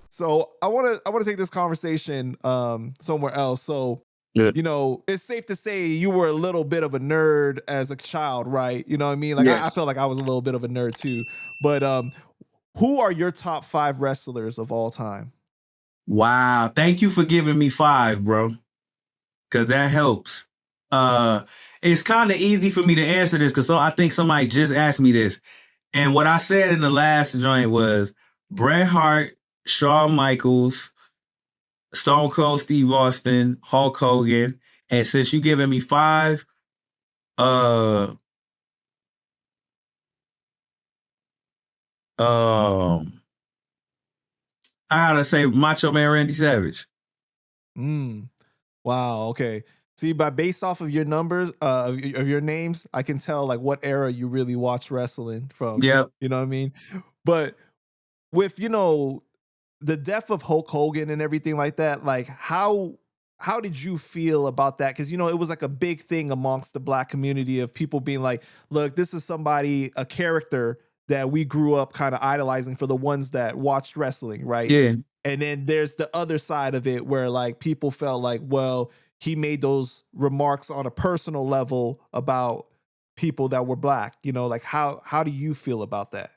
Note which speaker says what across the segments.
Speaker 1: So I want to take this conversation somewhere else. So,
Speaker 2: Yeah.
Speaker 1: you know, it's safe to say you were a little bit of a nerd as a child, right? You know what I mean? Like I
Speaker 2: Yes.
Speaker 1: feel like I was a little bit of a nerd too. But who are your top 5 wrestlers of all time?
Speaker 2: Wow. Thank you for giving me 5, bro. Because that helps. It's kind of easy for me to answer this because I think somebody just asked me this. And what I said in the last joint was Bret Hart, Shawn Michaels, Stone Cold Steve Austin, Hulk Hogan. And since you giving me 5, um, I gotta say Macho Man Randy Savage.
Speaker 1: Wow. Okay. See, based off of your numbers, of your names, I can tell like what era you really watch wrestling from.
Speaker 2: Yep.
Speaker 1: You know what I mean? But with, you know, the death of Hulk Hogan and everything like that, like how did you feel about that? Because, you know, it was like a big thing amongst the Black community of people being like, look, this is somebody, a character that we grew up kind of idolizing for the ones that watched wrestling, right?
Speaker 2: Yeah.
Speaker 1: And then there's the other side of it where like people felt like, well, he made those remarks on a personal level about people that were Black, you know, like how do you feel about that?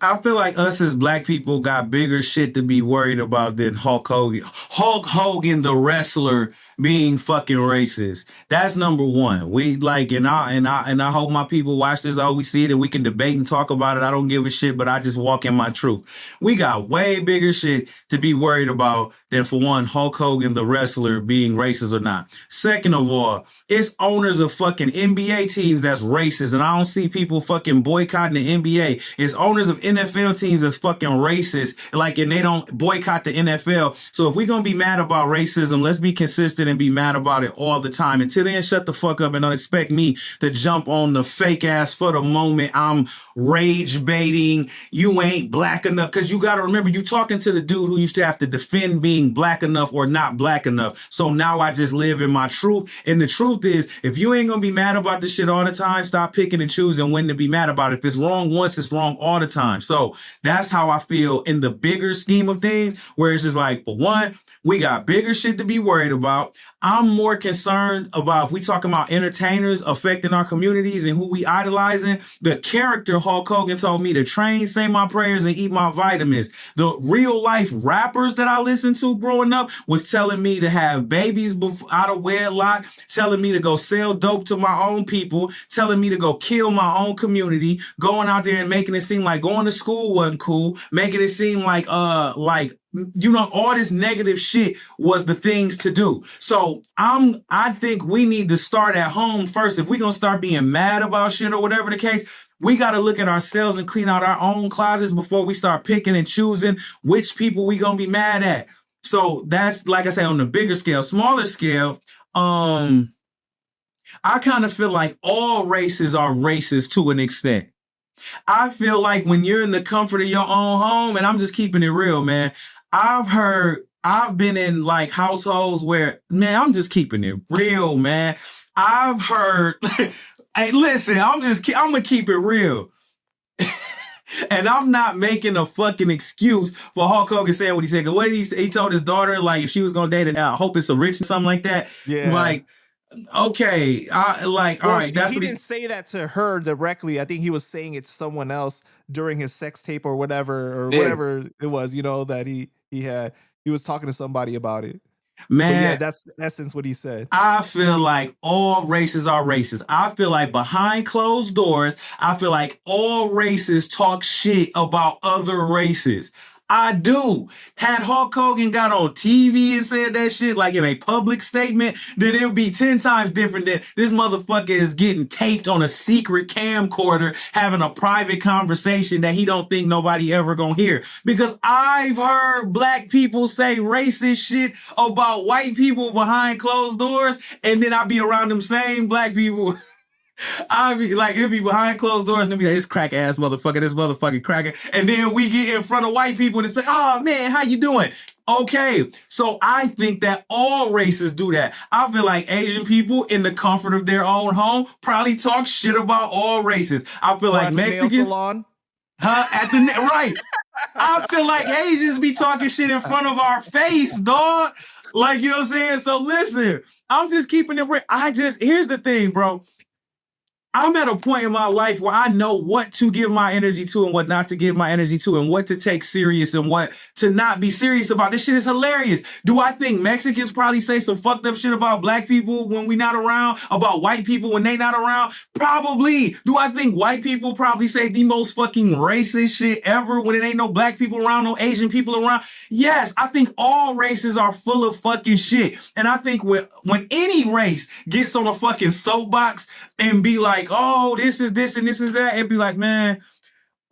Speaker 2: I feel like us as Black people got bigger shit to be worried about than Hulk Hogan. Hulk Hogan, the wrestler, being fucking racist. That's number one. We like, and I hope my people watch this. I always see it, and we can debate and talk about it. I don't give a shit, but I just walk in my truth. We got way bigger shit to be worried about than, for one, Hulk Hogan, the wrestler, being racist or not. Second of all, it's owners of fucking NBA teams that's racist, and I don't see people fucking boycotting the NBA. It's owners of NFL teams that's fucking racist, like, and they don't boycott the NFL. So if we're gonna be mad about racism, let's be consistent and be mad about it all the time. Until then, shut the fuck up and don't expect me to jump on the fake ass for the moment. I'm rage baiting. You ain't Black enough, because you got to remember, you talking to the dude who used to have to defend being Black enough or not Black enough. So now I just live in my truth. And the truth is, if you ain't gonna be mad about this shit all the time, stop picking and choosing when to be mad about it. If it's wrong once, it's wrong all the time. So that's how I feel in the bigger scheme of things, where it's just like, for one, we got bigger shit to be worried about. I'm more concerned about, if we talking about entertainers affecting our communities and who we idolizing, the character Hulk Hogan told me to train, say my prayers, and eat my vitamins. The real life rappers that I listened to growing up was telling me to have babies out of wedlock, telling me to go sell dope to my own people, telling me to go kill my own community, going out there and making it seem like going to school wasn't cool, making it seem like you know, all this negative shit was the things to do. So I think we need to start at home first. If we're gonna start being mad about shit or whatever the case, we got to look at ourselves and clean out our own closets before we start picking and choosing which people we gonna be mad at. So that's, like I say, on the bigger scale. Smaller scale, I kind of feel like all races are racist to an extent. I feel like when you're in the comfort of your own home, and I'm just keeping it real, man, I've been in like households where, man, I'm just keeping it real, man. I've heard, hey, listen, I'm gonna keep it real. And I'm not making a fucking excuse for Hulk Hogan saying what he said. Cause what did he say? He told his daughter, like, if she was gonna date it, I hope it's a rich or something like that.
Speaker 1: Yeah.
Speaker 2: Like, okay, all right.
Speaker 1: He didn't say that to her directly. I think he was saying it to someone else during his sex tape or whatever whatever it was, you know, that he had. He was talking to somebody about it.
Speaker 2: Man,
Speaker 1: but yeah, that's in essence what he said.
Speaker 2: I feel like all races are racist. I feel like behind closed doors, I feel like all races talk shit about other races. I do. Had Hulk Hogan got on TV and said that shit, like in a public statement, then it would be 10 times different than this motherfucker is getting taped on a secret camcorder, having a private conversation that he don't think nobody ever gonna hear. Because I've heard Black people say racist shit about white people behind closed doors, and then I be around them same Black people. I be like, it'd be behind closed doors, and it'd be like, this crack ass motherfucker, this motherfucking cracker. And then we get in front of white people and it's like, oh man, how you doing? Okay, so I think that all races do that. I feel like Asian people in the comfort of their own home probably talk shit about all races. I feel like Mexicans. Huh? At the right. I feel like Asians be talking shit in front of our face, dog. Like, you know what I'm saying? So listen, I'm just keeping it real. Here's the thing, bro. I'm at a point in my life where I know what to give my energy to and what not to give my energy to and what to take serious and what to not be serious about. This shit is hilarious. Do I think Mexicans probably say some fucked up shit about black people when we not around, about white people when they not around? Probably. Do I think white people probably say the most fucking racist shit ever when it ain't no black people around, no Asian people around? Yes, I think all races are full of fucking shit. And I think when any race gets on a fucking soapbox and be like, oh, this is this and this is that, it'd be like, man,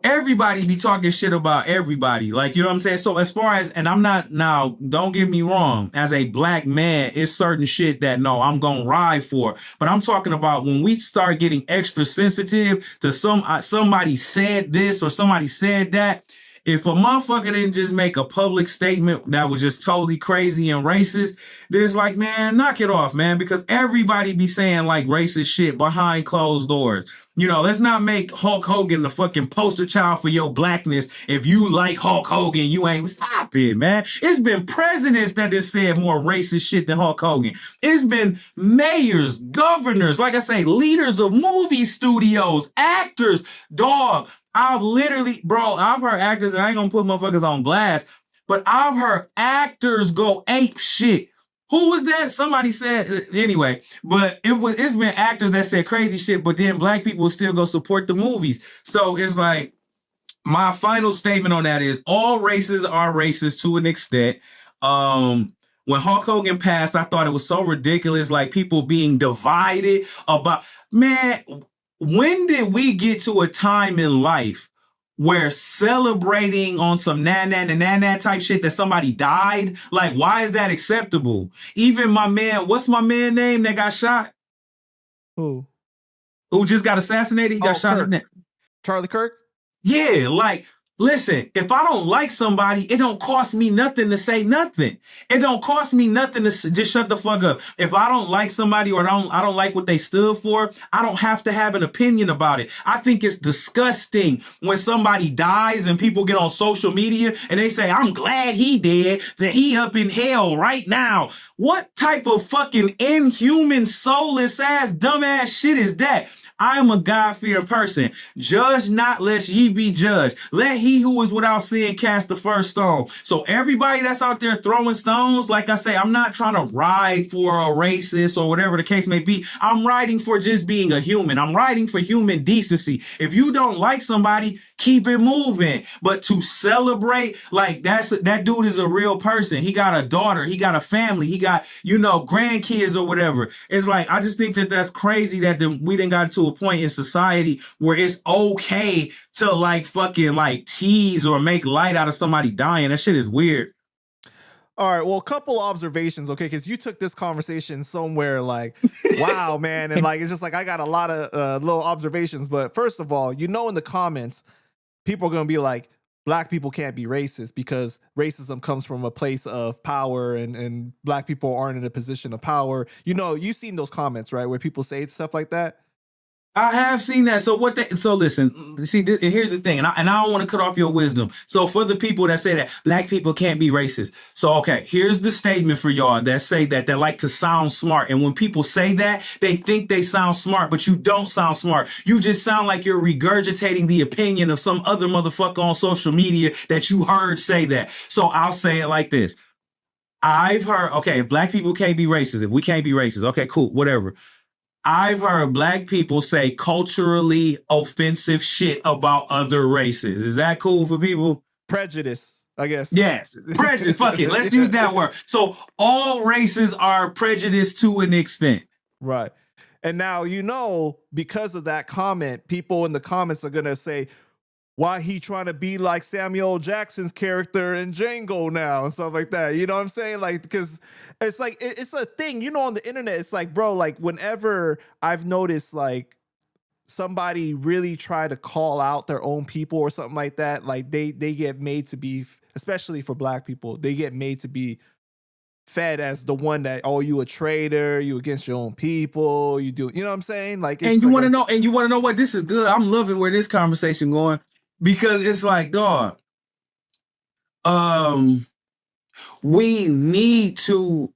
Speaker 2: everybody be talking shit about everybody. Like, you know what I'm saying? So as far as, and I'm not, now, don't get me wrong, as a black man, it's certain shit that no, I'm gonna ride for. But I'm talking about when we start getting extra sensitive to somebody said this or somebody said that. If a motherfucker didn't just make a public statement that was just totally crazy and racist, then it's like, man, knock it off, man, because everybody be saying like racist shit behind closed doors. You know, let's not make Hulk Hogan the fucking poster child for your blackness. If you like Hulk Hogan, you ain't. Stop it, man. It's been presidents that have said more racist shit than Hulk Hogan. It's been mayors, governors, like I say, leaders of movie studios, actors, dog. I've literally, bro, I've heard actors, and I ain't gonna put motherfuckers on blast, but I've heard actors go ape shit. Who was that? Somebody said anyway, but it's been actors that said crazy shit, but then black people still go support the movies. So it's like my final statement on that is all races are racist to an extent. When Hulk Hogan passed, I thought it was so ridiculous, like people being divided about, man, when did we get to a time in life where celebrating on some na type shit that somebody died? Like, why is that acceptable? Even my man, what's my man name that got shot?
Speaker 1: Who?
Speaker 2: Who just got assassinated? He got shot in the neck.
Speaker 1: Charlie Kirk?
Speaker 2: Yeah, like, listen, if I don't like somebody, it don't cost me nothing to say nothing. It don't cost me nothing to just shut the fuck up. If I don't like somebody or I don't like what they stood for, I don't have to have an opinion about it. I think it's disgusting when somebody dies and people get on social media and they say, I'm glad he dead, that he up in hell right now. What type of fucking inhuman, soulless ass, dumbass shit is that? I am a God-fearing person. Judge not, lest ye be judged. Let he who is without sin cast the first stone. So everybody that's out there throwing stones, like I say, I'm not trying to ride for a racist or whatever the case may be. I'm riding for just being a human. I'm riding for human decency. If you don't like somebody, keep it moving. But to celebrate, like that dude is a real person. He got a daughter. He got a family. He got, grandkids or whatever. It's like, I just think that that's crazy that we didn't got to a point in society where it's okay to like fucking like tease or make light out of somebody dying. That shit is weird.
Speaker 1: All right, well, a couple observations, okay, because you took this conversation somewhere like, wow, man, and like it's just like I got a lot of little observations. But first of all, in the comments, people are gonna be like, black people can't be racist because racism comes from a place of power and black people aren't in a position of power. You've seen those comments, right, where people say stuff like that.
Speaker 2: I have seen that. So listen, see, here's the thing, and I don't want to cut off your wisdom. So for the people that say that black people can't be racist. So, okay, here's the statement for y'all that say that they like to sound smart. And when people say that, they think they sound smart, but you don't sound smart. You just sound like you're regurgitating the opinion of some other motherfucker on social media that you heard say that. So I'll say it like this. I've heard, okay, if black people can't be racist, if we can't be racist, okay, cool, whatever. I've heard black people say culturally offensive shit about other races. Is that cool for people?
Speaker 1: Prejudice, I guess.
Speaker 2: Yes, prejudice. Fuck it. Let's use that word. So all races are prejudiced to an extent.
Speaker 1: Right. And now, because of that comment, people in the comments are going to say, why he trying to be like Samuel Jackson's character in Django now and stuff like that. You know what I'm saying? Like, because it's like, it's a thing, on the internet. It's like, bro, like whenever I've noticed like somebody really try to call out their own people or something like that, like they get made to be, especially for black people, they get made to be fed as the one that, oh, you a traitor, you against your own people, you do, you know what I'm saying? Like,
Speaker 2: and you want to know what, this is good. I'm loving where this conversation going. because it's like, dog, um, we need to.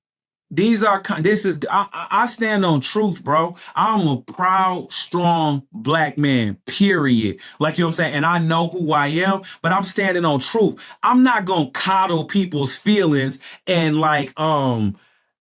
Speaker 2: These are this is I stand on truth, bro. I'm a proud, strong black man. Period. Like you know what I'm saying, and I know who I am, but I'm standing on truth. I'm not gonna coddle people's feelings and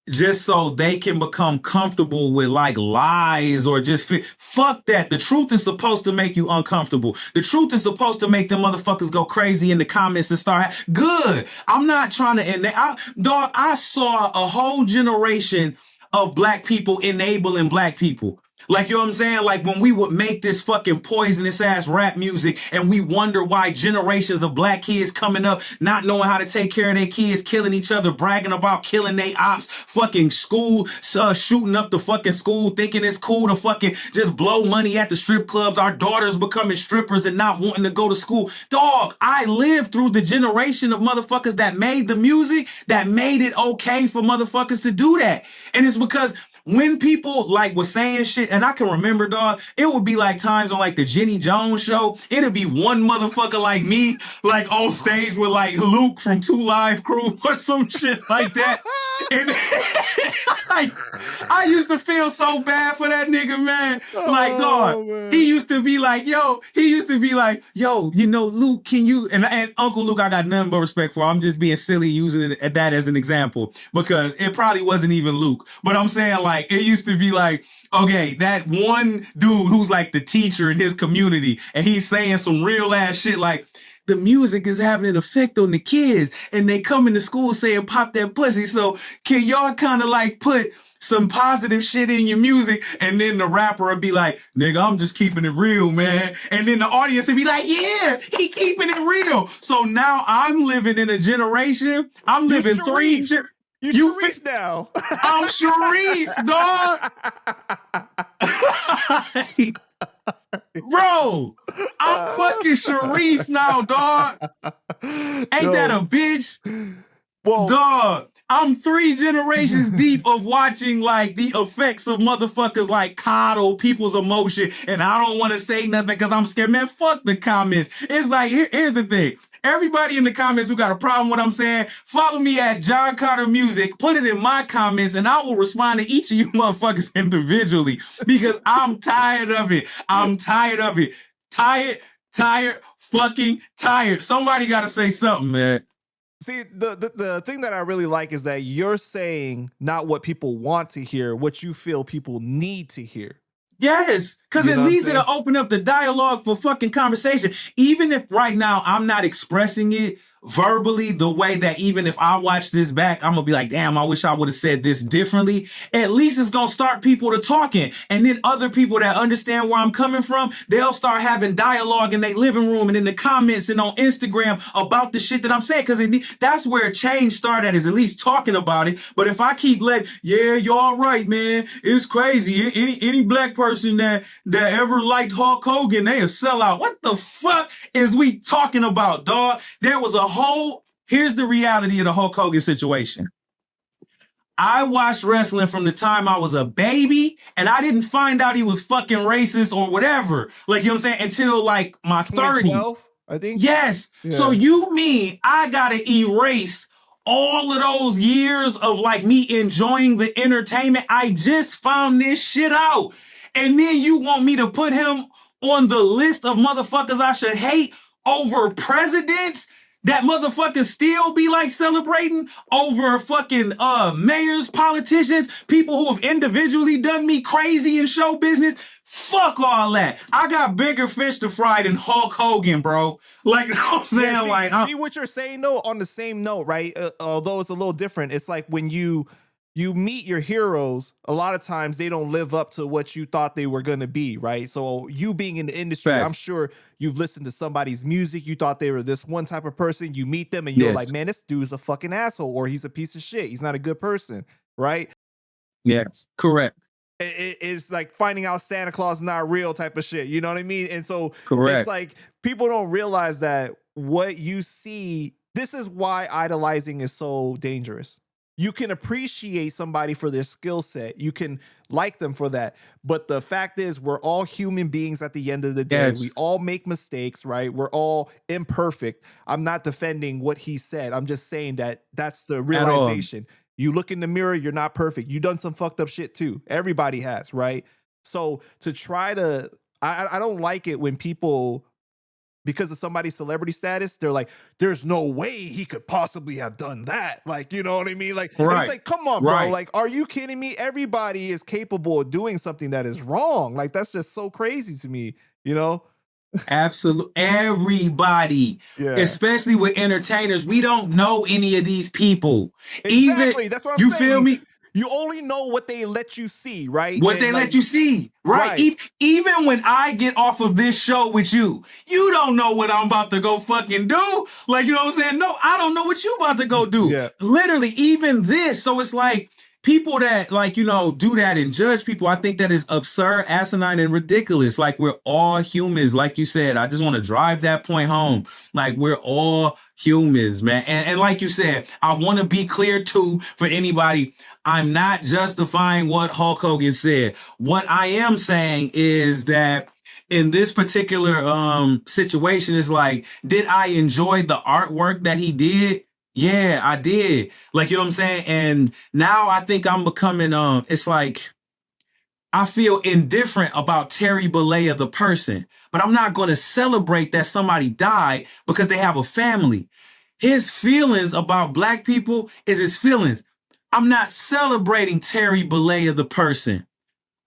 Speaker 2: just so they can become comfortable with like lies or just fuck that. The truth is supposed to make you uncomfortable. The truth is supposed to make them motherfuckers go crazy in the comments and start good. I'm not trying to dog, I saw a whole generation of black people enabling black people. Like, you know what I'm saying? Like when we would make this fucking poisonous ass rap music and we wonder why generations of black kids coming up not knowing how to take care of their kids, killing each other, bragging about killing their ops, fucking school, shooting up the fucking school, thinking it's cool to fucking just blow money at the strip clubs. Our daughters becoming strippers and not wanting to go to school. Dog, I lived through the generation of motherfuckers that made the music that made it okay for motherfuckers to do that. And it's because when people like was saying shit, and I can remember, dog, it would be like times on like the Jenny Jones show, it'd be one motherfucker like me, like on stage with like Luke from 2 Live Crew or some shit like that. And I used to feel so bad for that nigga, man. Like, dog,
Speaker 1: man.
Speaker 2: he used to be like, yo, you know, Luke, can you, and Uncle Luke, I got nothing but respect for. I'm just being silly using it, that as an example because it probably wasn't even Luke. But I'm saying like, it used to be like, okay, that one dude who's like the teacher in his community and he's saying some real ass shit like, the music is having an effect on the kids and they come into school saying pop that pussy. So can y'all kind of like put some positive shit in your music? And then the rapper would be like, nigga, I'm just keeping it real, man. And then the audience would be like, yeah, he keeping it real. So now I'm living in a generation. I'm living three.
Speaker 1: You Sharif now.
Speaker 2: I'm Sharif, dog. Bro, I'm fucking Sharif now, dog. Ain't that a bitch? Well, dog, I'm 3 generations deep of watching like the effects of motherfuckers like coddle people's emotion, and I don't want to say nothing because I'm scared. Man, fuck the comments. It's like, here's the thing. Everybody in the comments who got a problem with what I'm saying, follow me at Jon Connor Music, put it in my comments, and I will respond to each of you motherfuckers individually because I'm tired of it. I'm tired of it. Tired, fucking tired. Somebody got to say something, man.
Speaker 1: See, the thing that I really like is that you're saying not what people want to hear, what you feel people need to hear.
Speaker 2: Yes, because at least it'll open up the dialogue for fucking conversation. Even if right now I'm not expressing it verbally the way that even if I watch this back, I'm gonna be like, damn, I wish I would have said this differently. At least it's gonna start people to talking. And then other people that understand where I'm coming from, they'll start having dialogue in their living room and in the comments and on Instagram about the shit that I'm saying. Because that's where change started is at least talking about it. But if I keep letting, yeah, y'all right, man, it's crazy. Any black person that ever liked Hulk Hogan, they a sellout. What the fuck is we talking about, dog? There was a here's the reality of the Hulk Hogan situation. I watched wrestling from the time I was a baby, and I didn't find out he was fucking racist or whatever. Like, you know what I'm saying? Until like my 30s.
Speaker 1: I think.
Speaker 2: Yes. Yeah. So you mean I gotta erase all of those years of like me enjoying the entertainment? I just found this shit out. And then you want me to put him on the list of motherfuckers I should hate over presidents that motherfuckers still be like celebrating over fucking mayors, politicians, people who have individually done me crazy in show business. Fuck all that. I got bigger fish to fry than Hulk Hogan, bro. Like, you know what I'm saying?
Speaker 1: Yeah, see what you're saying though, on the same note, right? Although it's a little different. It's like when you meet your heroes, a lot of times they don't live up to what you thought they were going to be, right? So you being in the industry, I'm sure you've listened to somebody's music. You thought they were this one type of person. You meet them and you're like, man, this dude's a fucking asshole, or he's a piece of shit. He's not a good person, right?
Speaker 2: Yes, correct.
Speaker 1: It's like finding out Santa Claus is not real type of shit. You know what I mean? And so it's like people don't realize that what you see, this is why idolizing is so dangerous. you can appreciate somebody for their skill set. You can like them for that. But the fact is, we're all human beings at the end of the day. We
Speaker 2: Yes.
Speaker 1: all make mistakes, right? We're all imperfect. I'm not defending what he said. I'm just saying that that's the
Speaker 2: At all.
Speaker 1: realization. You look in the mirror, you're not perfect. You done some fucked up shit too. Everybody has, right? So to try to, I don't like it when people, because of somebody's celebrity status, they're like, there's no way he could possibly have done that. Like, you know what I mean? Like, and it's
Speaker 2: Right.
Speaker 1: like, come on, bro.
Speaker 2: Right.
Speaker 1: Like, are you kidding me? Everybody is capable of doing something that is wrong. Like, that's just so crazy to me, you know?
Speaker 2: Absolutely. Everybody,
Speaker 1: Yeah.
Speaker 2: especially with entertainers, we don't know any of these people. Even,
Speaker 1: Exactly. That's what I'm
Speaker 2: you
Speaker 1: saying.
Speaker 2: feel me?
Speaker 1: You only know what they let you see, right?
Speaker 2: What
Speaker 1: And
Speaker 2: they let
Speaker 1: like,
Speaker 2: you see, right?
Speaker 1: right.
Speaker 2: Even when I get off of this show with you, you don't know what I'm about to go fucking do. Like, you know what I'm saying? No, I don't know what you about to go do.
Speaker 1: Yeah.
Speaker 2: Literally, even this. So it's like people that, like, you know, do that and judge people. I think that is absurd, asinine, and ridiculous. Like, we're all humans. Like you said, I just want to drive that point home. Like, we're all humans, man. And like you said, I want to be clear too for anybody. I'm not justifying what Hulk Hogan said. What I am saying is that in this particular situation is like, did I enjoy the artwork that he did? Yeah, I did. Like, you know what I'm saying? And now I think I'm becoming it's like I feel indifferent about Terry Bollea, the person, but I'm not going to celebrate that somebody died because they have a family. His feelings about black people is his feelings. I'm not celebrating Terry Bollea, the person.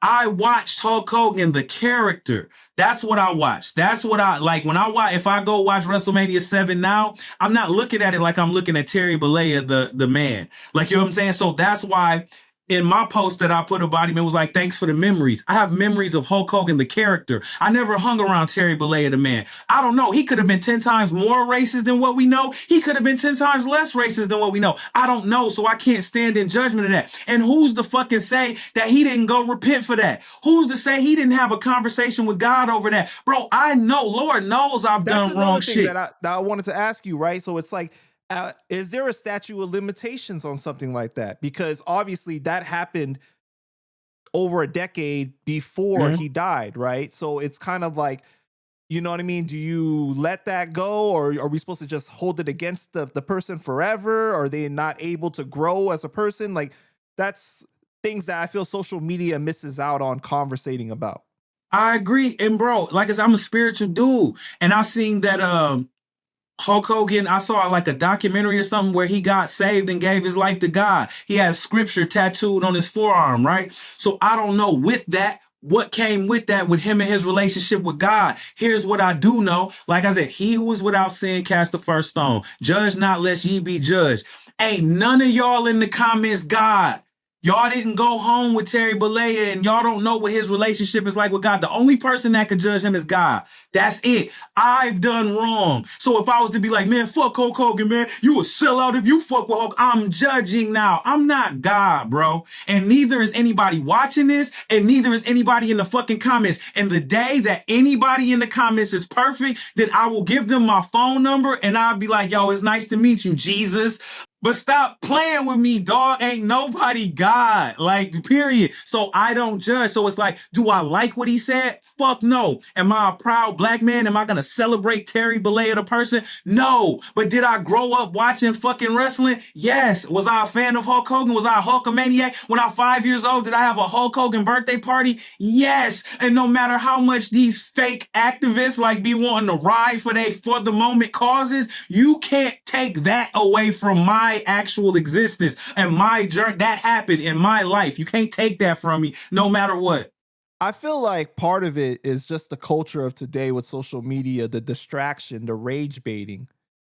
Speaker 2: I watched Hulk Hogan, the character. That's what I watched. That's what I like when I watch. If I go watch WrestleMania 7 now, I'm not looking at it like I'm looking at Terry Bollea, the man. Like, you know what I'm saying? So that's why in my post that I put about him, it was like, thanks for the memories. I have memories of Hulk Hogan, the character. I never hung around Terry Bollea, the man. I don't know. He could have been 10 times more racist than what we know. He could have been 10 times less racist than what we know. I don't know. So I can't stand in judgment of that. And who's to fucking say that he didn't go repent for that? Who's to say he didn't have a conversation with God over that? Bro, I know, Lord knows I've
Speaker 1: That's
Speaker 2: done wrong
Speaker 1: another thing
Speaker 2: shit.
Speaker 1: that I wanted to ask you, right? So it's like, is there a statute of limitations on something like that? Because obviously that happened over a decade before
Speaker 2: Mhm.
Speaker 1: he died, right? So it's kind of like, you know what I mean? Do you let that go, or are we supposed to just hold it against the person forever? Are they not able to grow as a person? Like, that's things that I feel social media misses out on conversating about.
Speaker 2: I agree. And bro, like I said, I'm a spiritual dude. And I seen that Hulk Hogan, I saw like a documentary or something where he got saved and gave his life to God. He has scripture tattooed on his forearm, right? So I don't know with that, what came with that, with him and his relationship with God. Here's what I do know. Like I said, he who is without sin cast the first stone. Judge not lest ye be judged. Ain't none of y'all in the comments God. Y'all didn't go home with Terry Bollea and y'all don't know what his relationship is like with God. The only person that could judge him is God. That's it. I've done wrong. So if I was to be like, man, fuck Hulk Hogan, man, you a sellout if you fuck with Hulk. I'm judging now. I'm not God, bro. And neither is anybody watching this, and neither is anybody in the fucking comments. And the day that anybody in the comments is perfect, then I will give them my phone number and I'll be like, yo, it's nice to meet you, Jesus. But stop playing with me, dog. Ain't nobody God. Like, period. So I don't judge. So it's like, do I like what he said? Fuck no. Am I a proud black man? Am I gonna celebrate Terry Bollea the person? No. But did I grow up watching fucking wrestling? Yes. Was I a fan of Hulk Hogan? Was I a Hulkamaniac? When I was 5 years old, did I have a Hulk Hogan birthday party? Yes. And no matter how much these fake activists like be wanting to ride for they for the moment causes, you can't take that away from my actual existence and my journey. That happened in my life. You can't take that from me no matter what.
Speaker 1: I feel like part of it is just the culture of today with social media, the distraction, the rage baiting,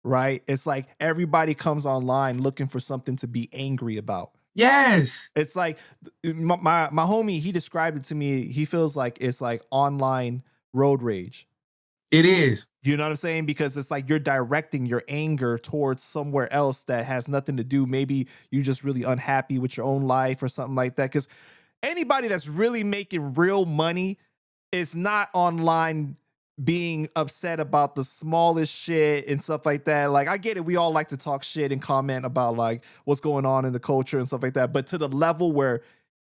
Speaker 1: right? It's like everybody comes online looking for something to be angry about.
Speaker 2: Yes,
Speaker 1: It's like my homie, he described it to me. He feels like it's like online road rage.
Speaker 2: it is.
Speaker 1: You know what I'm saying? Because it's like you're directing your anger towards somewhere else that has nothing to do. Maybe you're just really unhappy with your own life or something like that. Because anybody that's really making real money is not online being upset about the smallest shit and stuff like that. Like, I get it. We all like to talk shit and comment about like what's going on in the culture and stuff like that. But to the level where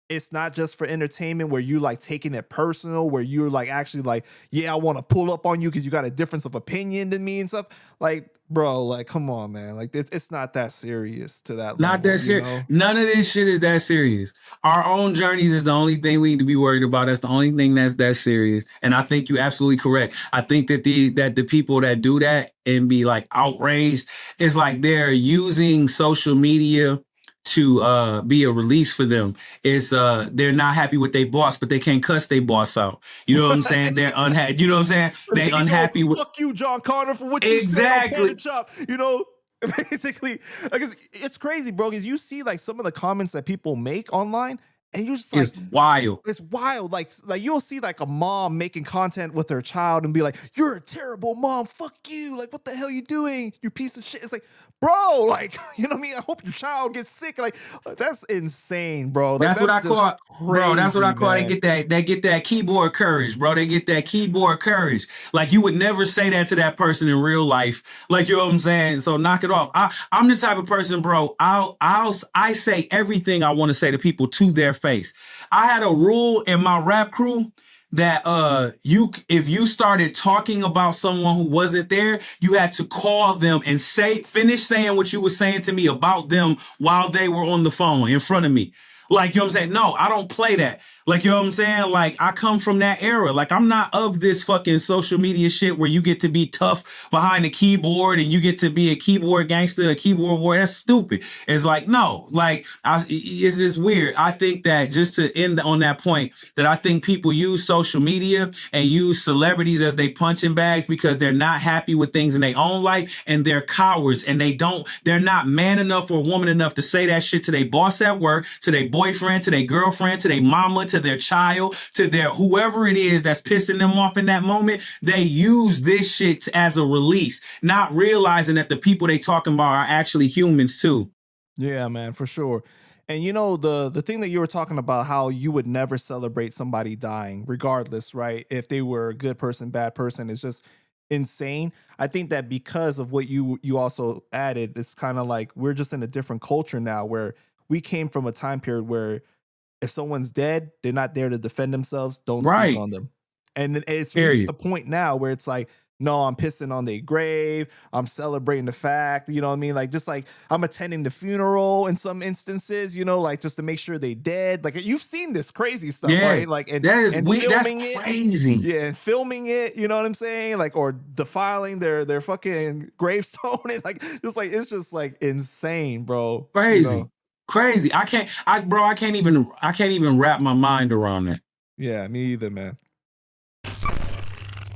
Speaker 1: it's not just for entertainment, where you like taking it personal, where you're like actually like, yeah, I want to pull up on you because you got a difference of opinion than me and stuff. Like, bro, like, come on, man. Like, it's not that serious to that
Speaker 2: Not
Speaker 1: level,
Speaker 2: that
Speaker 1: you
Speaker 2: serious.
Speaker 1: know?
Speaker 2: None of this shit is that serious. Our own journeys is the only thing we need to be worried about. That's the only thing that's that serious. And I think you're absolutely correct. I think that the people that do that and be like outraged, it's like they're using social media to be a release for them. It's they're not happy with their boss, but they can't cuss their boss out. You know what I'm saying? They're unhappy. You know what I'm saying?
Speaker 1: They
Speaker 2: They
Speaker 1: can go,
Speaker 2: unhappy with
Speaker 1: fuck you, Jon Connor, for what you said on Panda
Speaker 2: exactly.
Speaker 1: Chop, you know? Basically, like it's crazy, bro, because you see like some of the comments that people make online, and you're just like,
Speaker 2: It's wild.
Speaker 1: it's wild. Like you'll see like a mom making content with her child and be like, "You're a terrible mom. Fuck you. Like, what the hell you doing? You piece of shit." It's like, bro, like, you know what I mean? I hope your child gets sick. Like, that's insane, bro. Like,
Speaker 2: That's what
Speaker 1: that's
Speaker 2: I
Speaker 1: just
Speaker 2: call, bro. That's what I
Speaker 1: crazy,
Speaker 2: call.
Speaker 1: man.
Speaker 2: They get that keyboard courage, bro. They get that keyboard courage. Like you would never say that to that person in real life. Like you know what I'm saying. So knock it off. I'm the type of person, bro. I say everything I want to say to people to their face. I had a rule in my rap crew that you if you started talking about someone who wasn't there, you had to call them and finish saying what you were saying to me about them while they were on the phone in front of me. Like, you know what I'm saying? No, I don't play that. Like, you know what I'm saying? Like, I come from that era. Like, I'm not of this fucking social media shit where you get to be tough behind the keyboard and you get to be a keyboard gangster, a keyboard warrior. That's stupid. It's like, no, like, it's just weird. I think that just to end on that point, that I think people use social media and use celebrities as they punching bags because they're not happy with things in their own life and they're cowards and they're not man enough or woman enough to say that shit to their boss at work, to their boyfriend, to their girlfriend, to their mama, to their child, to their whoever it is that's pissing them off in that moment. They use this shit as a release, not realizing that the people they talking about are actually humans too.
Speaker 1: Yeah, man, for sure. And you know, the thing that you were talking about, how you would never celebrate somebody dying, regardless, right? If they were a good person, bad person, is just insane. I think that because of what you also added, it's kind of like we're just in a different culture now where we came from a time period where if someone's dead, they're not there to defend themselves, don't speak
Speaker 2: Right.
Speaker 1: on them. And it's reached
Speaker 2: Period.
Speaker 1: the point now where it's like, no, I'm pissing on their grave. I'm celebrating the fact, you know what I mean? Like, just like I'm attending the funeral in some instances, you know, like just to make sure they dead. Like, you've seen this crazy stuff,
Speaker 2: Yeah.
Speaker 1: right? Like, and
Speaker 2: That is
Speaker 1: and
Speaker 2: weird. That's
Speaker 1: filming it.
Speaker 2: crazy.
Speaker 1: Yeah, and filming it, you know what I'm saying? Like, or defiling their fucking gravestone. And like it's just like insane, bro. You
Speaker 2: Crazy.
Speaker 1: know?
Speaker 2: Crazy. I can't even wrap my mind around that.
Speaker 1: Yeah, me either, man.